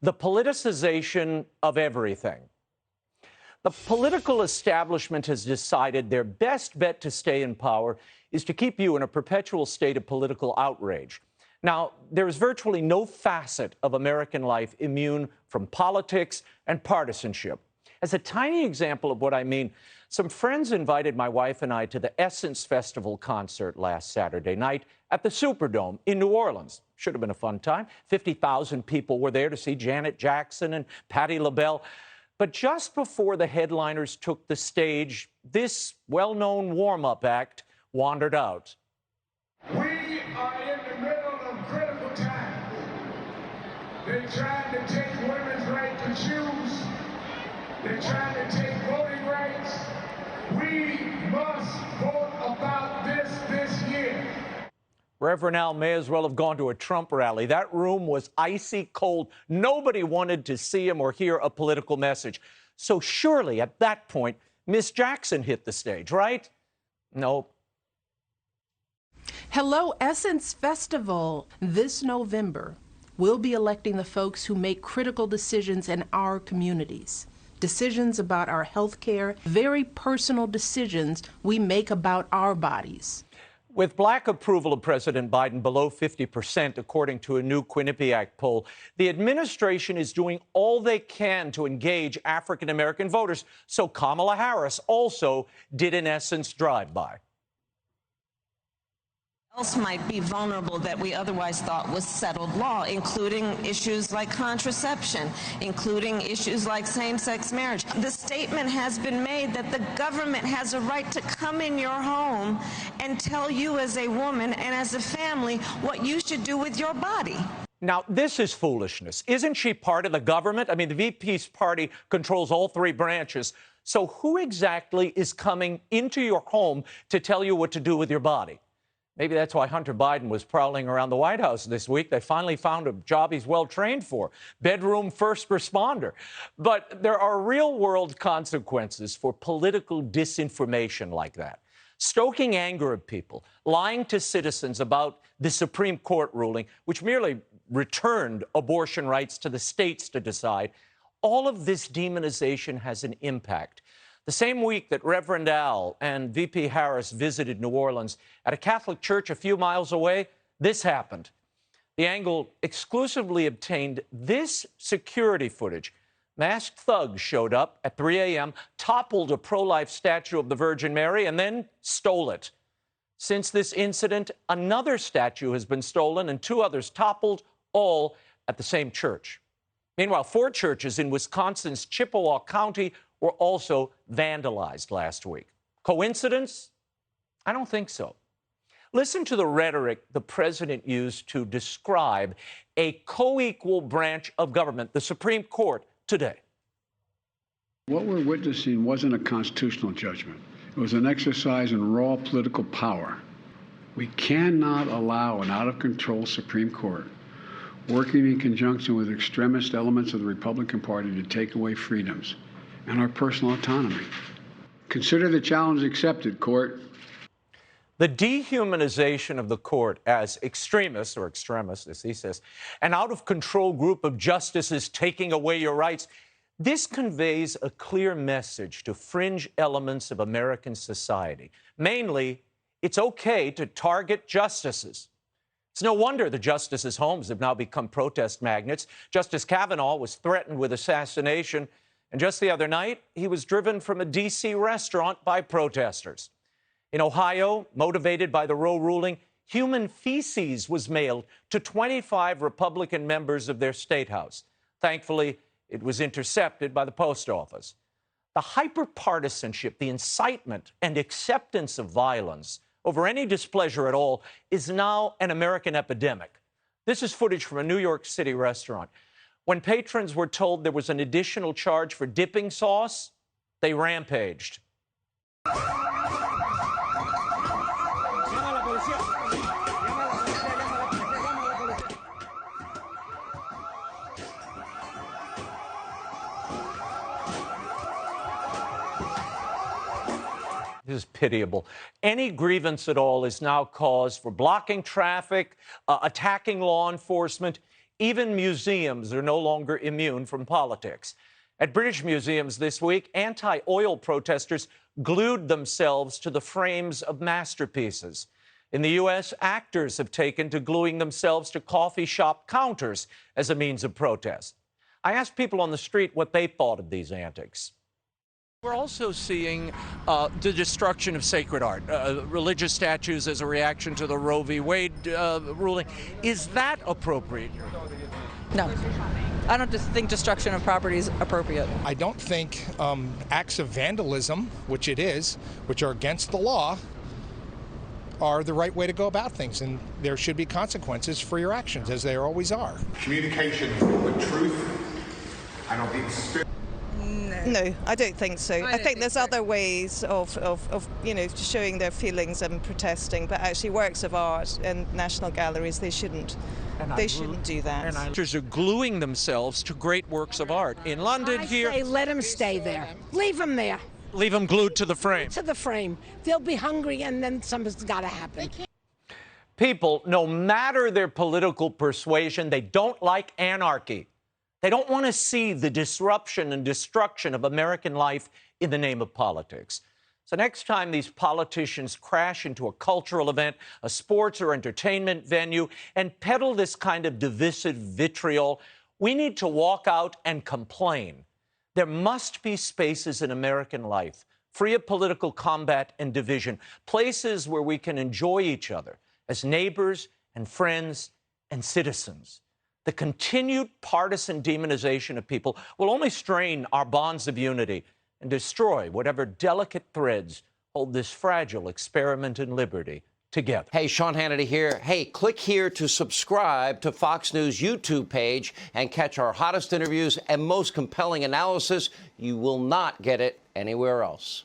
the politicization of everything. The political establishment has decided their best bet to stay in power is to keep you in a perpetual state of political outrage. Now, there is virtually no facet of American life immune from politics and partisanship. As a tiny example of what I mean, some friends invited my wife and I to the Essence Festival concert last Saturday night at the Superdome in New Orleans. Should have been a fun time. 50,000 people were there to see Janet Jackson and Patti LaBelle. But just before the headliners took the stage, this well-known warm-up act wandered out. We are in the middle of critical times. They're trying to take women's right to choose. They're trying to take voting rights. We must vote about this year. Reverend Al may as well have gone to a Trump rally. That room was icy cold. Nobody wanted to see him or hear a political message. So surely at that point, Miss Jackson hit the stage, right? Nope. Hello, Essence Festival. This November, we'll be electing the folks who make critical decisions in our communities. Decisions about our health care, very personal decisions we make about our bodies. With black approval of President Biden below 50%, according to a new Quinnipiac poll, the administration is doing all they can to engage African-American voters. So Kamala Harris also did, in essence, drive-by. Else might be vulnerable that we otherwise thought was settled law, including issues like contraception, including issues like same-sex marriage. The statement has been made that the government has a right to come in your home and tell you as a woman and as a family what you should do with your body. Now, this is foolishness. Isn't she part of the government? I mean, the VP's party controls all three branches. So who exactly is coming into your home to tell you what to do with your body? Maybe that's why Hunter Biden was prowling around the White House this week. They finally found a job he's well trained for, bedroom first responder. But there are real-world consequences for political disinformation like that. Stoking anger of people, lying to citizens about the Supreme Court ruling, which merely returned abortion rights to the states to decide. All of this demonization has an impact. The same week that Reverend Al and VP Harris visited New Orleans, at a Catholic church a few miles away, this happened. The Angle exclusively obtained this security footage. Masked thugs showed up at 3 a.m., toppled a pro-life statue of the Virgin Mary, and then stole it. Since this incident, another statue has been stolen and two others toppled, all at the same church. Meanwhile, 4 churches in Wisconsin's Chippewa County were also vandalized last week. Coincidence? I don't think so. Listen to the rhetoric the president used to describe a co-equal branch of government, the Supreme Court, today. What we're witnessing wasn't a constitutional judgment. It was an exercise in raw political power. We cannot allow an out-of-control Supreme Court working in conjunction with extremist elements of the Republican Party to take away freedoms and our personal autonomy. Consider the challenge accepted, court. The dehumanization of the court as extremists, or extremists, as he says, an out-of-control group of justices taking away your rights, this conveys a clear message to fringe elements of American society. Mainly, it's okay to target justices. It's no wonder the justices' homes have now become protest magnets. Justice Kavanaugh was threatened with assassination, and just the other night, he was driven from a D.C. restaurant by protesters. In Ohio, motivated by the Roe ruling, human feces was mailed to 25 Republican members of their state house. Thankfully, it was intercepted by the post office. The hyper-partisanship, the incitement and acceptance of violence over any displeasure at all is now an American epidemic. This is footage from a New York City restaurant. When patrons were told there was an additional charge for dipping sauce, they rampaged. This is pitiable. Any grievance at all is now cause for blocking traffic, attacking law enforcement, even museums are no longer immune from politics. At British museums this week, anti-oil protesters glued themselves to the frames of masterpieces. In the U.S., actors have taken to gluing themselves to coffee shop counters as a means of protest. I asked people on the street what they thought of these antics. We're also seeing the destruction of sacred art, religious statues as a reaction to the Roe v. Wade ruling. Is that appropriate? No. I don't think destruction of property is appropriate. I don't think acts of vandalism, which it is, which are against the law, are the right way to go about things, and there should be consequences for your actions, as there always are. Communication with truth and of the experience. No, I don't think so. I think there's other ways of showing their feelings and protesting, but actually works of art in national galleries, they shouldn't do that. Actors are gluing themselves to great works of art. In London here... I say let them stay there. Leave them there. Leave them glued to the frame. To the frame. They'll be hungry and then something's got to happen. People, no matter their political persuasion, they don't like anarchy. They don't want to see the disruption and destruction of American life in the name of politics. So next time these politicians crash into a cultural event, a sports or entertainment venue, and peddle this kind of divisive vitriol, we need to walk out and complain. There must be spaces in American life free of political combat and division, places where we can enjoy each other as neighbors and friends and citizens. The continued partisan demonization of people will only strain our bonds of unity and destroy whatever delicate threads hold this fragile experiment in liberty together. Hey, Sean Hannity here. Hey, click here to subscribe to Fox News YouTube page and catch our hottest interviews and most compelling analysis. You will not get it anywhere else.